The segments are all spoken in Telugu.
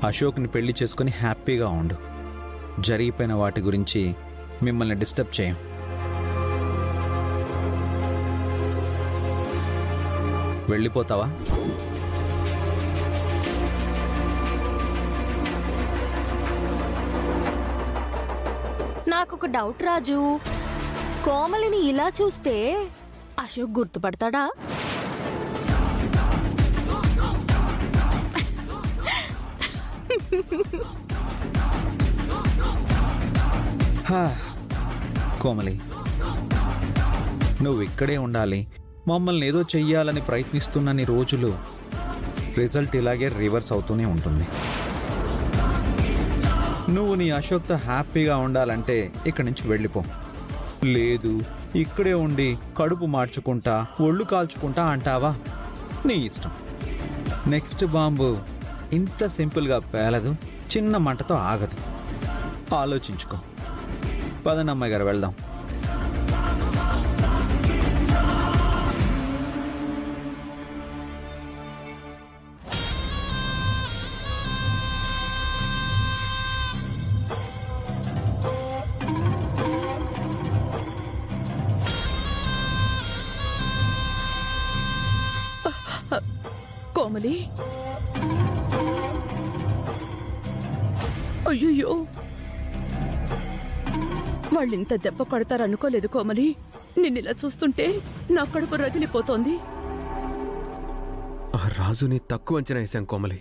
అశోక్ని పెళ్లి చేసుకుని హ్యాపీగా ఉండు. జరిగిపోయిన వాటి గురించి మిమ్మల్ని డిస్టర్బ్ చేయం. వెళ్ళిపోతావా? నాకొక డౌట్ రాజు, కోమలిని ఇలా చూస్తే అశోక్ గుర్తుపడతాడా? కోమలి, నువ్వు ఇక్కడే ఉండాలి. మమ్మల్ని ఏదో చెయ్యాలని ప్రయత్నిస్తున్న రోజులు రిజల్ట్ ఇలాగే రివర్స్ అవుతూనే ఉంటుంది. నువ్వు నీ అశోక్తో హ్యాపీగా ఉండాలంటే ఇక్కడి నుంచి వెళ్ళిపో. లేదు ఇక్కడే ఉండి కడుపు మార్చుకుంటా ఒళ్ళు కాల్చుకుంటా అంటావా, నీ ఇష్టం. నెక్స్ట్ బాంబు ఇంత సింపుల్గా పేలదు, చిన్న మంటతో ఆగదు. ఆలోచించుకో. పదనమ్మాయి గారు, వెళ్దాం. కోమలి, అయ్యో, వాళ్ళింత దెబ్బ కొడతారనుకోలేదు కోమలి. నిన్నిలా చూస్తుంటే నా కడుపు రగిలిపోతోంది. ఆ రాజుని తక్కువ అంచనా వేశాం కోమలి.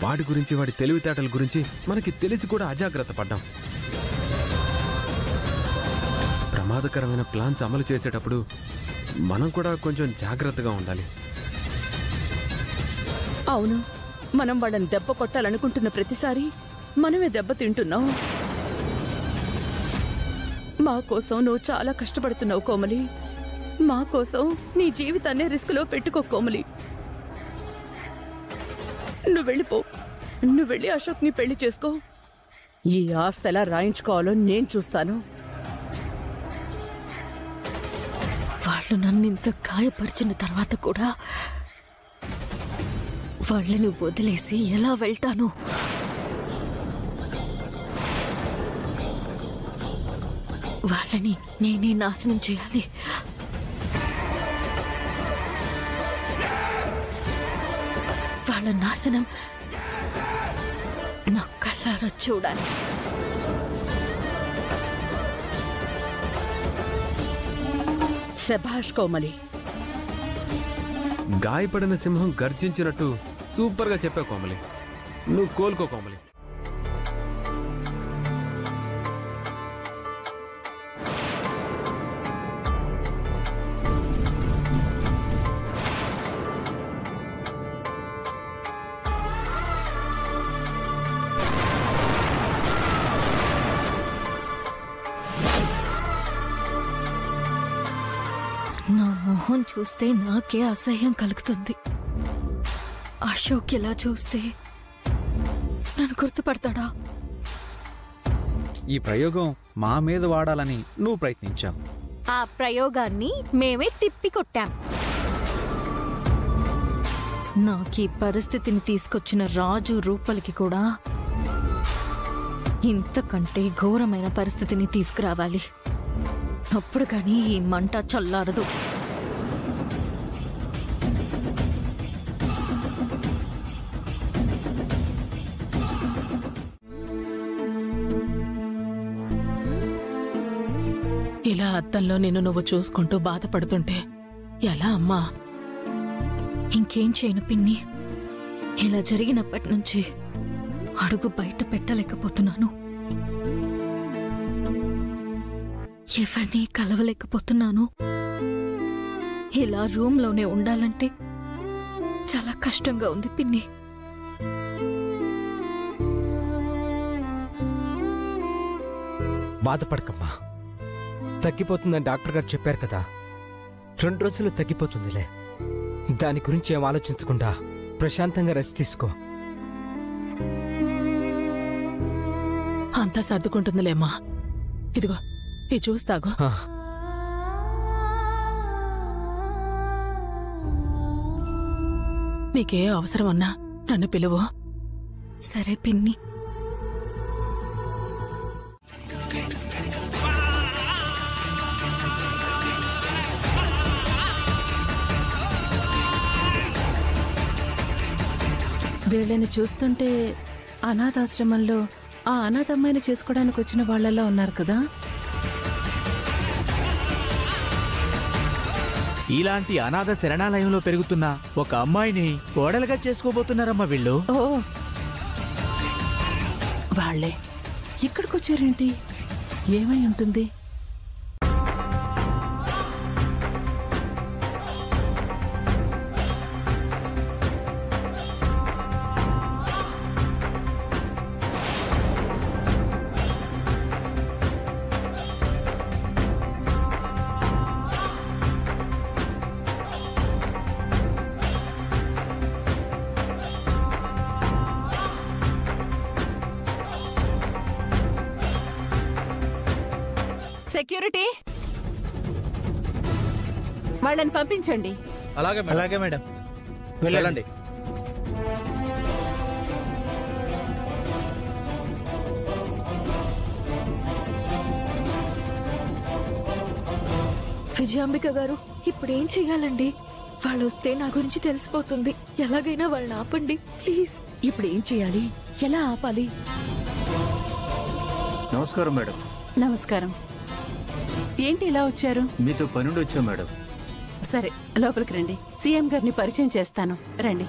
వాడి గురించి, వాడి తెలివితేటల గురించి మనకి తెలిసి కూడా అజాగ్రత్త పడ్డాం. ప్రమాదకరమైన ప్లాన్స్ అమలు చేసేటప్పుడు మనం కూడా కొంచెం జాగ్రత్తగా ఉండాలి. అవును, మనం వాళ్ళని దెబ్బ కొట్టాలనుకుంటున్న ప్రతిసారి మనమే దెబ్బ తింటున్నాం. మా కోసం నువ్వు చాలా కష్టపడుతున్నావు కోమలి. మా కోసం నీ జీవితాన్ని రిస్క్ లో పెట్టుకో కోమలి. నువ్వు వెళ్ళిపో. నువ్వు వెళ్ళి అశోక్ ని పెళ్లి చేసుకో. ఈ ఆస్తి ఎలా రాయించుకోవాలో నేను చూస్తాను. వాళ్ళు నన్ను ఇంత గాయపరిచిన తర్వాత కూడా వాళ్ళని వదిలేసి ఎలా వెళ్తాను? వాళ్ళని నేనే నాశనం చేయాలి. వాళ్ళ నాశనం నా కళ్ళారా చూడాలి. శభాష్ కోమలి. గాయపడిన సింహం గర్జించినట్టు సూపర్గా చెప్పావు కోమలి. నువ్వు కోలుకో కోమలి. నా మొహం చూస్తే నాకే అసహ్యం కలుగుతుంది. అశోక్ ఇలా చూస్తే నన్ను గుర్తుపడతాడా? ఈ ప్రయోగం మా మీద వాడాలని నువ్వు ప్రయత్నించావు. ఆ ప్రయోగాన్ని మేమే తిప్పికొట్టాం. నాకీ పరిస్థితిని తీసుకొచ్చిన రాజు రూపలికి కూడా ఇంతకంటే ఘోరమైన పరిస్థితిని తీసుకురావాలి. అప్పుడు కానీ ఈ మంట చల్లారదు. ఇలా అద్దంలో నిన్ను నువ్వు చూసుకుంటూ బాధపడుతుంటే ఎలా అమ్మా? ఇంకేం చేయను పిన్ని. ఇలా జరిగినప్పటి నుంచి అడుగు బయట పెట్టలేకపోతున్నాను. ఎవరిని కలవలేకపోతున్నాను. ఇలా రూమ్లోనే ఉండాలంటే చాలా కష్టంగా ఉంది పిన్ని. బాధపడకమ్మా, తగ్గిపోతుందని డాక్టర్ గారు చెప్పారు కదా. 2 రోజులు తగ్గిపోతుందిలే. దాని గురించి ఏం ఆలోచించకుండా ప్రశాంతంగా రెస్ట్ తీసుకో. అంతా సర్దుకుంటుందిలేమ్మా. ఇదిగో ఈ చూస్తాగు. నీకే అవసరమన్నా నన్ను పిలువు. సరే పిన్ని. వీళ్ళని చూస్తుంటే అనాథాశ్రమంలో ఆ అనాథమ్మాయిని చేసుకోవడానికి వచ్చిన వాళ్ళల్లో ఉన్నారు కదా. ఇలాంటి అనాథ శరణాలయంలో పెరుగుతున్న ఒక అమ్మాయిని కోడలుగా చేసుకోబోతున్నారమ్మా వీళ్ళు. ఓ వాళ్ళే ఇక్కడికొచ్చారేంటి? ఏమై ఉంటుంది? సెక్యూరిటీ, వాళ్ళని పంపించండి. అలాగే మేడం, వెళ్ళండి. విజయాంబిక గారు, ఇప్పుడేం చెయ్యాలండి? వాళ్ళు వస్తే నా గురించి తెలిసిపోతుంది. ఎలాగైనా వాళ్ళని ఆపండి ప్లీజ్. ఇప్పుడు ఏం చేయాలి? ఎలా ఆపాలి? నమస్కారం మేడం. నమస్కారం. ఏంటి ఇలా వచ్చారు? మీతో పనుండి వచ్చాం మేడం. సరే లోపలికి రండి. సీఎం గారిని పరిచయం చేస్తాను, రండి.